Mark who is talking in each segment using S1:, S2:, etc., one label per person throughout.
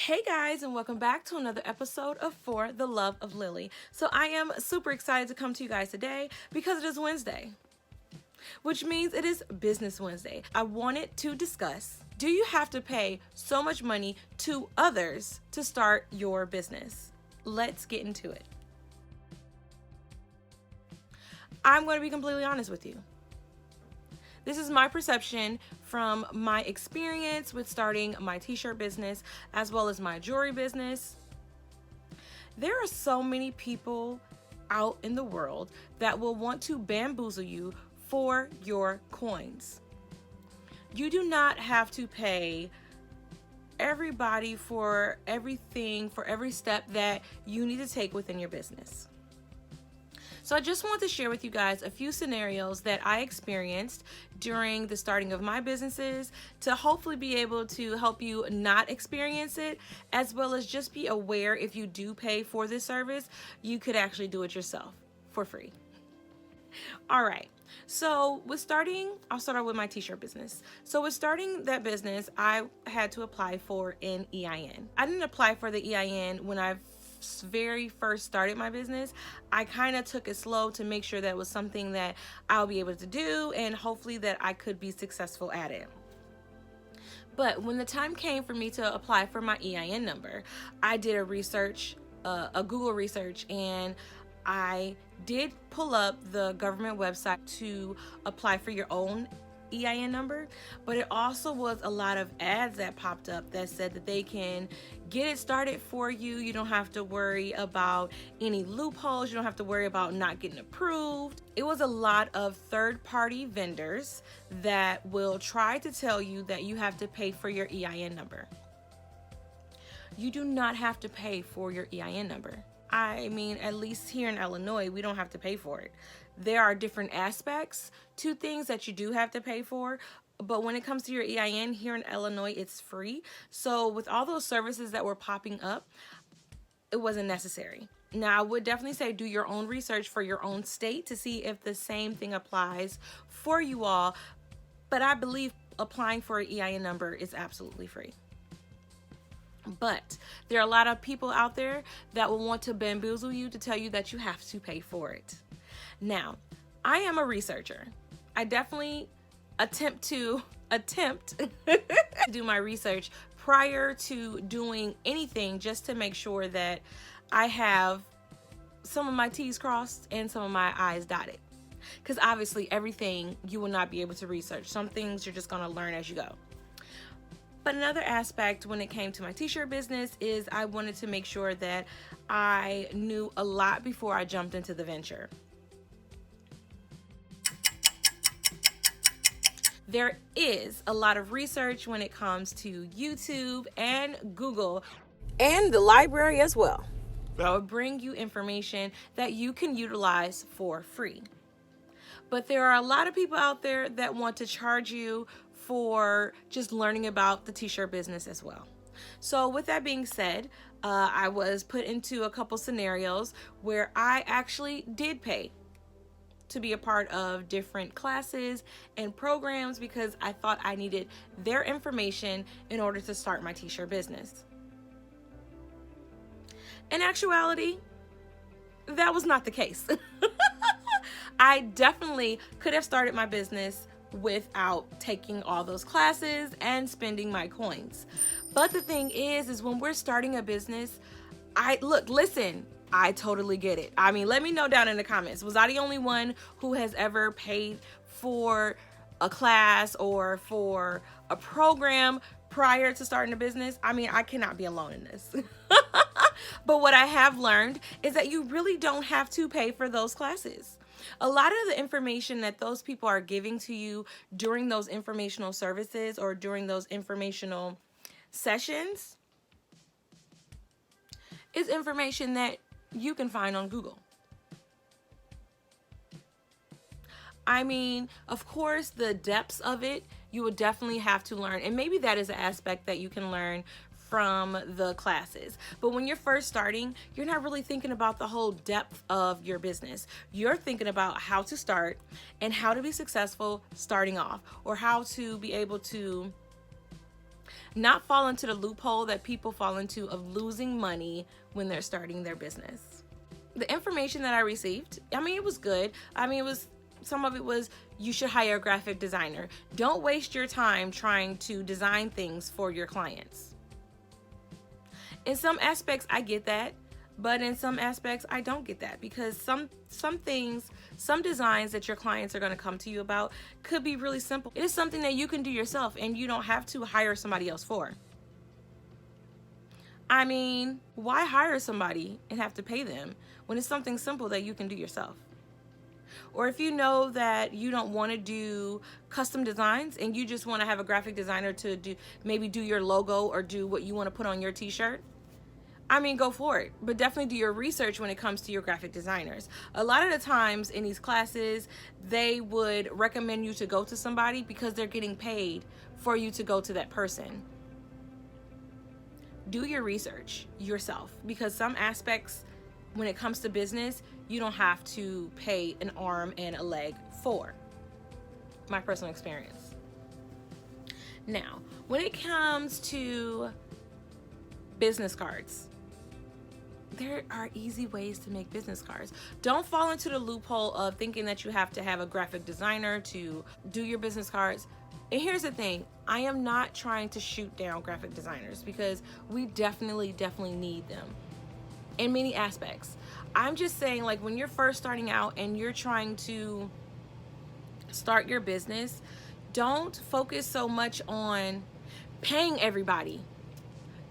S1: Hey guys, and welcome back to another episode of For the Love of Lily. So I am super excited to come to you guys today because it is Wednesday, which means it is Business Wednesday. I wanted to discuss, do you have to pay so much money to others to start your business? Let's get into it. I'm going to be completely honest with you. This is my perception from my experience with starting my t-shirt business as well as my jewelry business. There are so many people out in the world that will want to bamboozle you for your coins. You do not have to pay everybody for everything, for every step that you need to take within your business. So I just want to share with you guys a few scenarios that I experienced during the starting of my businesses to hopefully be able to help you not experience it, as well as just be aware if you do pay for this service, you could actually do it yourself for free. All right. So I'll start out with my t-shirt business. So with starting that business, I had to apply for an EIN. I didn't apply for the EIN when I very first started my business. I kind of took it slow to make sure that it was something that I'll be able to do and hopefully that I could be successful at it. But when the time came for me to apply for my EIN number, I did a Google research, and I did pull up the government website to apply for your own EIN number, but it also was a lot of ads that popped up that said that they can get it started for you. You don't have to worry about any loopholes. You don't have to worry about not getting approved. It was a lot of third-party vendors that will try to tell you that you have to pay for your EIN number. You do not have to pay for your EIN number. I mean, at least here in Illinois, we don't have to pay for it. There are different aspects to things that you do have to pay for, but when it comes to your EIN here in Illinois, it's free. So with all those services that were popping up, it wasn't necessary. Now, I would definitely say do your own research for your own state to see if the same thing applies for you all, but I believe applying for an EIN number is absolutely free. But there are a lot of people out there that will want to bamboozle you to tell you that you have to pay for it. Now, I am a researcher. I definitely attempt to do my research prior to doing anything, just to make sure that I have some of my T's crossed and some of my I's dotted. Because obviously everything you will not be able to research. Some things you're just going to learn as you go. But another aspect when it came to my t-shirt business is I wanted to make sure that I knew a lot before I jumped into the venture. There is a lot of research when it comes to YouTube and Google and the library as well. I will bring you information that you can utilize for free. But there are a lot of people out there that want to charge you for just learning about the t-shirt business as well. So with that being said, I was put into a couple scenarios where I actually did pay to be a part of different classes and programs because I thought I needed their information in order to start my t-shirt business. In actuality, that was not the case. I definitely could have started my business without taking all those classes and spending my coins. But the thing is when we're starting a business, I totally get it. I mean, let me know down in the comments. Was I the only one who has ever paid for a class or for a program prior to starting a business? I mean, I cannot be alone in this. But what I have learned is that you really don't have to pay for those classes. A lot of the information that those people are giving to you during those informational services or during those informational sessions is information that you can find on Google. I mean, of course, the depths of it, you would definitely have to learn. And maybe that is an aspect that you can learn from the classes. But when you're first starting, you're not really thinking about the whole depth of your business. You're thinking about how to start and how to be successful starting off, or how to be able to Not fall into the loophole that people fall into of losing money when they're starting their business. The information that I received, I mean, it was good. I mean, some of it was, you should hire a graphic designer. Don't waste your time trying to design things for your clients. In some aspects, I get that, but in some aspects, I don't get that, because some things, some designs that your clients are going to come to you about could be really simple. It is something that you can do yourself and you don't have to hire somebody else for. I mean, why hire somebody and have to pay them when it's something simple that you can do yourself? Or if you know that you don't want to do custom designs and you just want to have a graphic designer to maybe do your logo or do what you want to put on your t-shirt, I mean, go for it. But definitely do your research when it comes to your graphic designers. A lot of the times in these classes, they would recommend you to go to somebody because they're getting paid for you to go to that person. Do your research yourself, because some aspects when it comes to business, you don't have to pay an arm and a leg for. My personal experience. Now, when it comes to business cards, there are easy ways to make business cards. Don't fall into the loophole of thinking that you have to have a graphic designer to do your business cards. And here's the thing, I am not trying to shoot down graphic designers, because we definitely need them in many aspects. I'm just saying, like, when you're first starting out and you're trying to start your business, don't focus so much on paying everybody.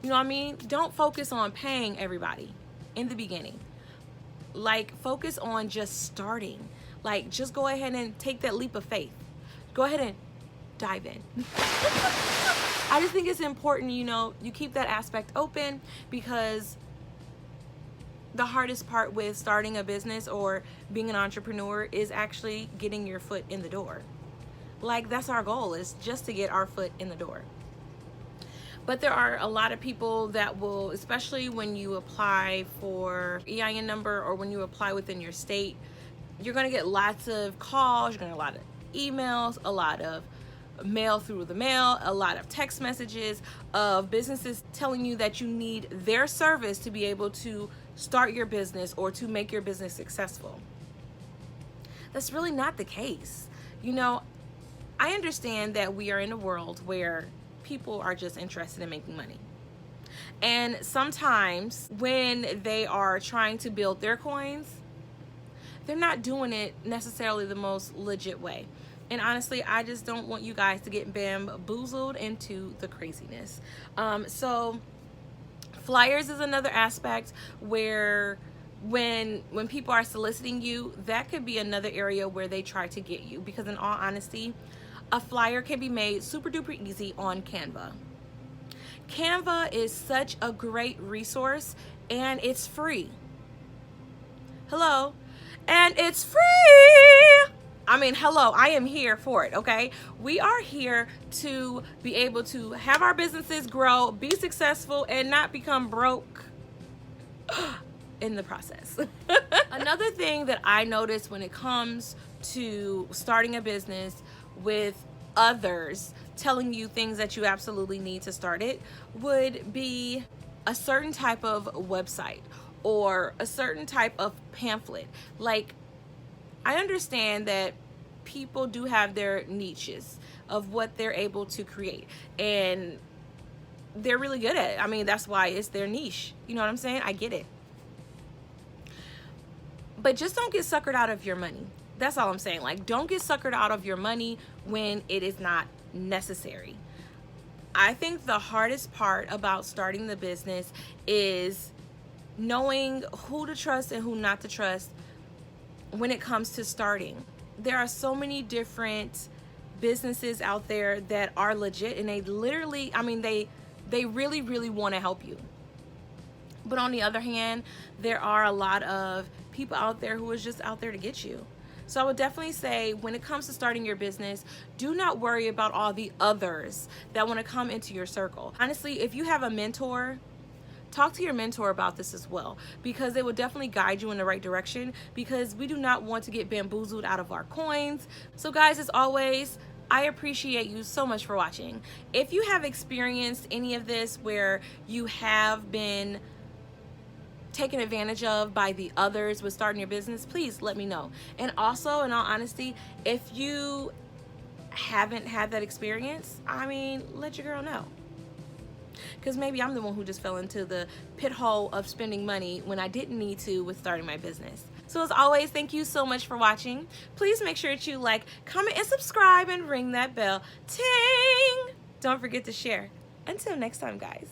S1: You know what I mean? Don't focus on paying everybody in the beginning. Like, focus on just starting. Like, just go ahead and take that leap of faith. Go ahead and dive in. I just think it's important, you know, you keep that aspect open, because the hardest part with starting a business or being an entrepreneur is actually getting your foot in the door. Like, that's our goal, is just to get our foot in the door. But there are a lot of people that will, especially when you apply for EIN number or when you apply within your state, you're going to get lots of calls, you're going to get a lot of emails, a lot of mail through the mail, a lot of text messages of businesses telling you that you need their service to be able to start your business or to make your business successful. That's really not the case. You know, I understand that we are in a world where people are just interested in making money. And sometimes when they are trying to build their coins, they're not doing it necessarily the most legit way. And honestly, I just don't want you guys to get bamboozled into the craziness. So flyers is another aspect where when people are soliciting you, that could be another area where they try to get you. Because in all honesty, a flyer can be made super duper easy on Canva. Canva is such a great resource, and it's free. Hello? And it's free! I mean, hello, I am here for it, okay? We are here to be able to have our businesses grow, be successful, and not become broke in the process. Another thing that I notice when it comes to starting a business with others telling you things that you absolutely need to start it would be a certain type of website or a certain type of pamphlet. Like, I understand that people do have their niches of what they're able to create, and they're really good at it. I mean, that's why it's their niche. You know what I'm saying? I get it. But just don't get suckered out of your money. That's all I'm saying. Like, don't get suckered out of your money when it is not necessary. I think the hardest part about starting the business is knowing who to trust and who not to trust when it comes to starting. There are so many different businesses out there that are legit, and they literally, I mean, they really want to help you. But on the other hand, there are a lot of people out there who is just out there to get you. So I would definitely say, when it comes to starting your business, do not worry about all the others that want to come into your circle. Honestly, if you have a mentor, talk to your mentor about this as well, because they will definitely guide you in the right direction, because we do not want to get bamboozled out of our coins. So guys, as always, I appreciate you so much for watching. If you have experienced any of this where you have been taken advantage of by the others with starting your business, please let me know. And also, in all honesty, if you haven't had that experience, I mean, let your girl know. Because maybe I'm the one who just fell into the pit hole of spending money when I didn't need to with starting my business. So as always, thank you so much for watching. Please make sure that you like, comment, and subscribe, and ring that bell. Ting! Don't forget to share. Until next time, guys.